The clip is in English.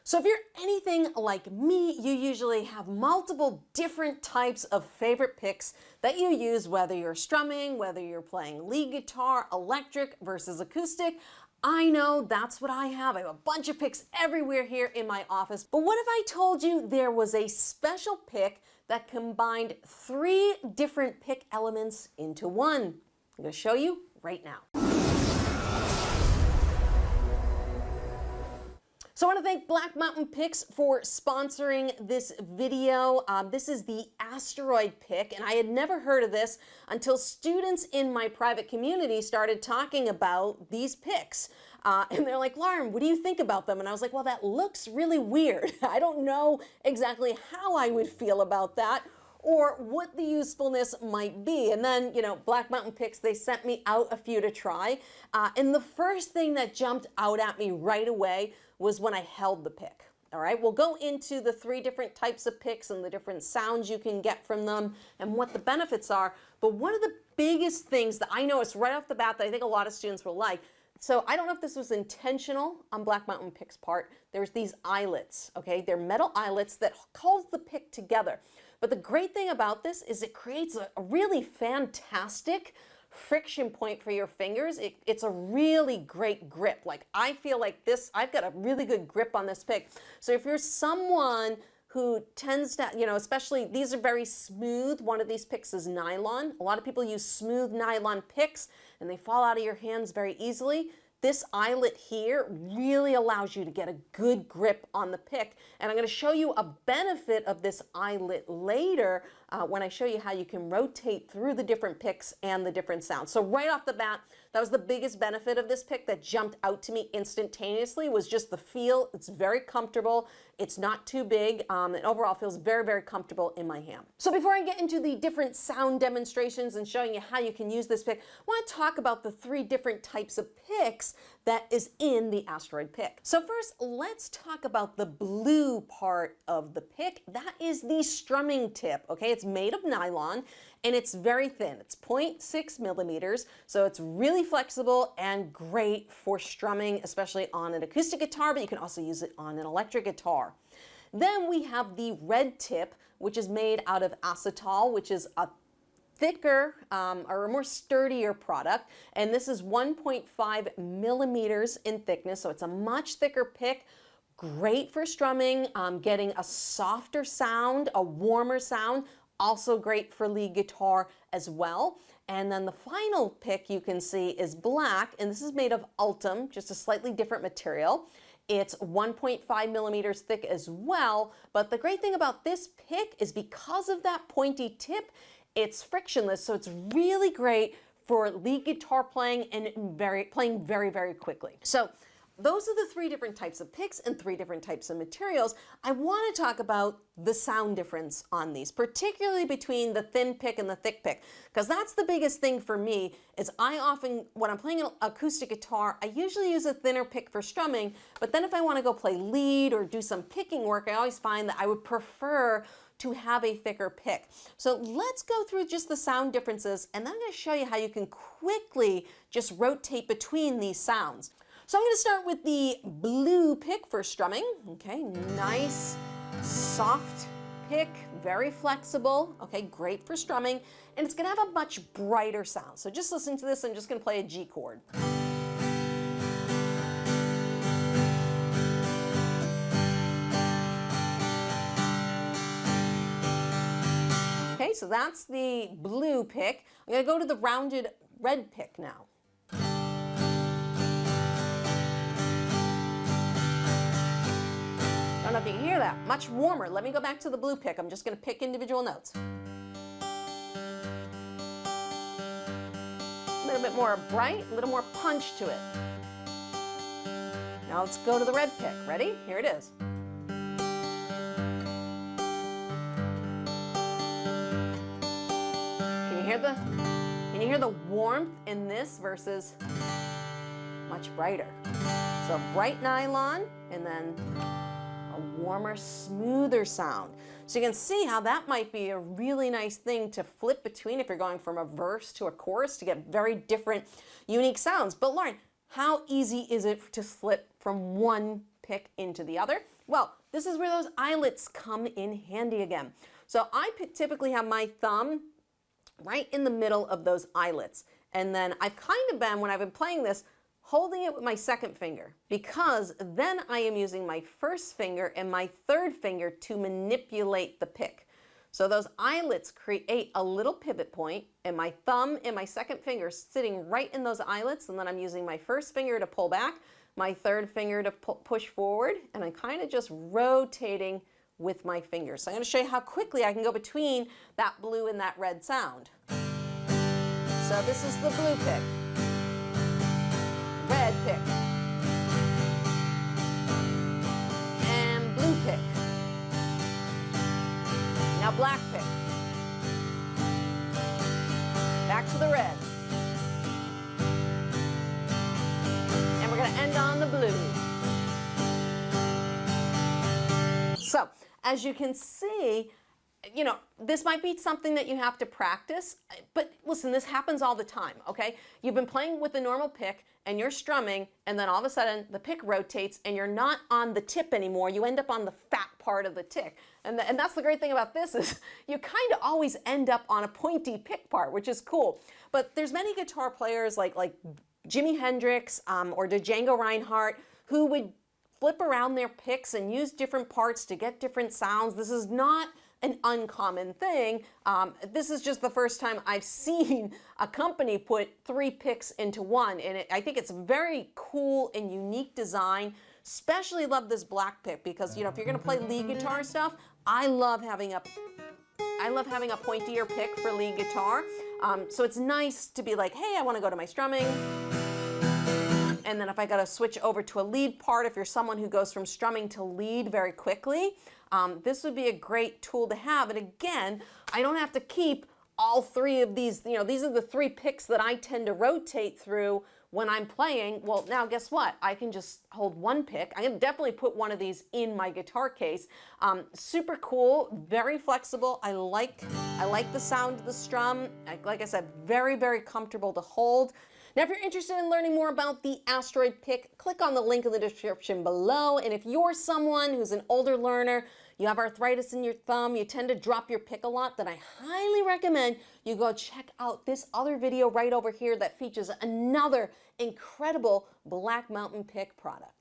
So if you're anything like me, you usually have multiple different types of favorite picks that you use, whether you're strumming, whether you're playing lead guitar, electric versus acoustic. I know that's what I have. I have a bunch of picks everywhere here in my office. But what if I told you there was a special pick that combined 3 different pick elements into one? I'm going to show you right now. So I want to thank Black Mountain Picks for sponsoring this video. This is the Asteroid pick, and I had never heard of this until students in my private community started talking about these picks. And they're like, Lauren, what do you think about them? And I was like, well, that looks really weird. I don't know exactly how I would feel about that, or what the usefulness might be. And then, Black Mountain Picks, they sent me out a few to try. And the first thing that jumped out at me right away was when I held the pick. All right, we'll go into the 3 different types of picks and the different sounds you can get from them and what the benefits are. But one of the biggest things that I noticed right off the bat that I think a lot of students will like, so I don't know if this was intentional on Black Mountain Pick's part. There's these eyelets, okay? They're metal eyelets that holds the pick together. But the great thing about this is it creates a really fantastic friction point for your fingers. It's a really great grip. Like, I feel like this, I've got a really good grip on this pick. So if you're someone who tends to, especially these are very smooth. One of these picks is nylon. A lot of people use smooth nylon picks and they fall out of your hands very easily. This eyelet here really allows you to get a good grip on the pick. And I'm going to show you a benefit of this eyelet later when I show you how you can rotate through the different picks and the different sounds. So right off the bat, that was the biggest benefit of this pick that jumped out to me instantaneously, was just the feel. It's very comfortable. It's not too big. It overall feels very, very comfortable in my hand. So before I get into the different sound demonstrations and showing you how you can use this pick, I want to talk about the 3 different types of picks that is in the Asteroid pick. So first, let's talk about the blue part of the pick. That is the strumming tip, okay? It's made of nylon and it's very thin. It's 0.6 millimeters, so it's really flexible and great for strumming, especially on an acoustic guitar, but you can also use it on an electric guitar. Then we have the red tip, which is made out of acetal, which is a thicker or a more sturdier product, and this is 1.5 millimeters in thickness, so it's a much thicker pick. Great for strumming, getting a softer sound, a warmer sound, also great for lead guitar as well. And then the final pick you can see is black, and this is made of ultim, just a slightly different material. It's 1.5 millimeters thick as well, but the great thing about this pick is because of that pointy tip, it's frictionless, so it's really great for lead guitar playing and playing very, very quickly. So those are the 3 different types of picks and 3 different types of materials. I want to talk about the sound difference on these, particularly between the thin pick and the thick pick, because that's the biggest thing for me. Is I often, when I'm playing an acoustic guitar, I usually use a thinner pick for strumming, but then if I want to go play lead or do some picking work, I always find that I would prefer to have a thicker pick. So let's go through just the sound differences, and then I'm going to show you how you can quickly just rotate between these sounds. So I'm going to start with the blue pick for strumming. Okay, nice, soft pick, very flexible. Okay, great for strumming, and it's going to have a much brighter sound. So just listen to this. I'm just going to play a G chord. Okay, so that's the blue pick. I'm going to go to the rounded red pick now. I don't know if you can hear that. Much warmer. Let me go back to the blue pick. I'm just going to pick individual notes. A little bit more bright, a little more punch to it. Now let's go to the red pick. Ready? Here it is. Can you hear the warmth in this versus much brighter? So bright nylon and then a warmer, smoother sound. So you can see how that might be a really nice thing to flip between if you're going from a verse to a chorus to get very different, unique sounds. But Lauren, how easy is it to flip from one pick into the other? Well, this is where those eyelets come in handy again. So I typically have my thumb right in the middle of those eyelets. And then I've kind of been, when I've been playing this, holding it with my second finger, because then I am using my first finger and my third finger to manipulate the pick. So those eyelets create a little pivot point, and my thumb and my second finger sitting right in those eyelets, and then I'm using my first finger to pull back, my third finger to push forward, and I'm kind of just rotating with my fingers. So I'm going to show you how quickly I can go between that blue and that red sound. So this is the blue pick, red pick, and blue pick. Now black pick. Back to the red. And we're going to end on the blue. So, as you can see, this might be something that you have to practice, but listen, this happens all the time, okay? You've been playing with a normal pick and you're strumming, and then all of a sudden the pick rotates and you're not on the tip anymore. You end up on the fat part of the tick. And that's the great thing about this is you kind of always end up on a pointy pick part, which is cool. But there's many guitar players like Jimi Hendrix or Django Reinhardt who would flip around their picks and use different parts to get different sounds. This is not an uncommon thing. This is just the first time I've seen a company put 3 picks into one, and I think it's very cool and unique design. Especially love this black pick because if you're going to play lead guitar stuff, I love having a pointier pick for lead guitar. So it's nice to be like, hey, I want to go to my strumming. And then if I got to switch over to a lead part, if you're someone who goes from strumming to lead very quickly, this would be a great tool to have. And again, I don't have to keep all 3 of these. These are the 3 picks that I tend to rotate through when I'm playing. Well, now guess what? I can just hold 1 pick. I can definitely put one of these in my guitar case. Super cool, very flexible. I like the sound of the strum. Like I said, very, very comfortable to hold. Now, if you're interested in learning more about the Asteroid pick, click on the link in the description below. And if you're someone who's an older learner, you have arthritis in your thumb, you tend to drop your pick a lot, then I highly recommend you go check out this other video right over here that features another incredible Black Mountain pick product.